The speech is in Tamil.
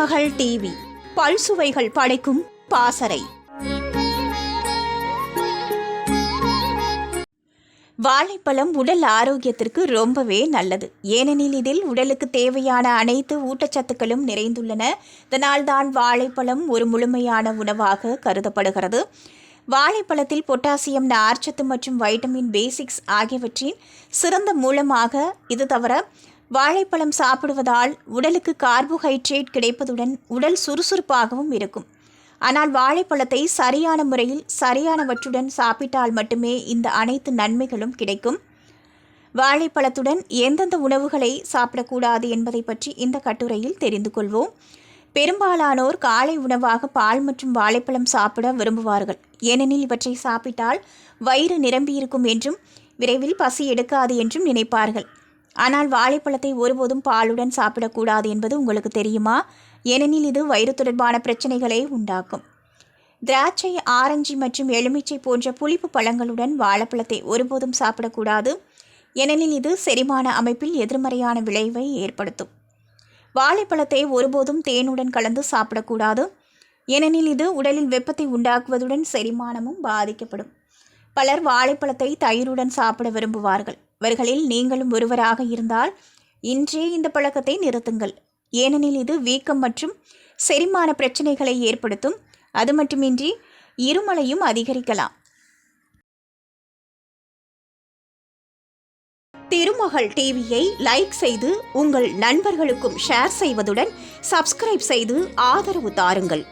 திருமகள் டிவி பல்சுவைகள் படைக்கும் பாசறை. வாழைப்பழம் உடல் ஆரோக்கியத்திற்கு ரொம்பவே நல்லது. ஏனெனில் இதில் உடலுக்கு தேவையான அனைத்து ஊட்டச்சத்துக்களும் நிறைந்துள்ளன. இதனால்தான் வாழைப்பழம் ஒரு முழுமையான உணவாக கருதப்படுகிறது. வாழைப்பழத்தில் பொட்டாசியம், நார்ச்சத்து மற்றும் வைட்டமின் B6 ஆகியவற்றின் சிறந்த மூலமாக இது தவிர வாழைப்பழம் சாப்பிடுவதால் உடலுக்கு கார்போஹைட்ரேட் கிடைப்பதுடன் உடல் சுறுசுறுப்பாகவும் இருக்கும். ஆனால் வாழைப்பழத்தை சரியான முறையில் சரியானவற்றுடன் சாப்பிட்டால் மட்டுமே இந்த அனைத்து நன்மைகளும் கிடைக்கும். வாழைப்பழத்துடன் எந்தெந்த உணவுகளை சாப்பிடக்கூடாது என்பதை பற்றி இந்த கட்டுரையில் தெரிந்து கொள்வோம். பெரும்பாலானோர் காலை உணவாக பால் மற்றும் வாழைப்பழம் சாப்பிட விரும்புவார்கள். ஏனெனில் இவற்றை சாப்பிட்டால் வயிறு நிரம்பியிருக்கும் என்றும் விரைவில் பசி எடுக்காது என்றும் நினைப்பார்கள். ஆனால் வாழைப்பழத்தை ஒருபோதும் பாலுடன் சாப்பிடக்கூடாது என்பது உங்களுக்கு தெரியுமா? ஏனெனில் இது வயிறு தொடர்பான பிரச்சனைகளை உண்டாக்கும். திராட்சை, ஆரஞ்சு மற்றும் எலுமிச்சை போன்ற புளிப்பு பழங்களுடன் வாழைப்பழத்தை ஒருபோதும் சாப்பிடக்கூடாது. ஏனெனில் இது செரிமான அமைப்பில் எதிர்மறையான விளைவை ஏற்படுத்தும். வாழைப்பழத்தை ஒருபோதும் தேனுடன் கலந்து சாப்பிடக்கூடாது. ஏனெனில் இது உடலில் வெப்பத்தை உண்டாக்குவதுடன் செரிமானமும் பாதிக்கப்படும். பலர் வாழைப்பழத்தை தயிருடன் சாப்பிட விரும்புவார்கள். இவர்களில் நீங்களும் ஒருவராக இருந்தால் இன்றே இந்த பழக்கத்தை நிறுத்துங்கள். ஏனெனில் இது வீக்கம் மற்றும் செரிமான பிரச்சனைகளை ஏற்படுத்தும். அது மட்டுமின்றி இருமலையும் அதிகரிக்கலாம். திருமகள் டிவியை லைக் செய்து உங்கள் நண்பர்களுக்கும் ஷேர் செய்வதுடன் சப்ஸ்கிரைப் செய்து ஆதரவு தாருங்கள்.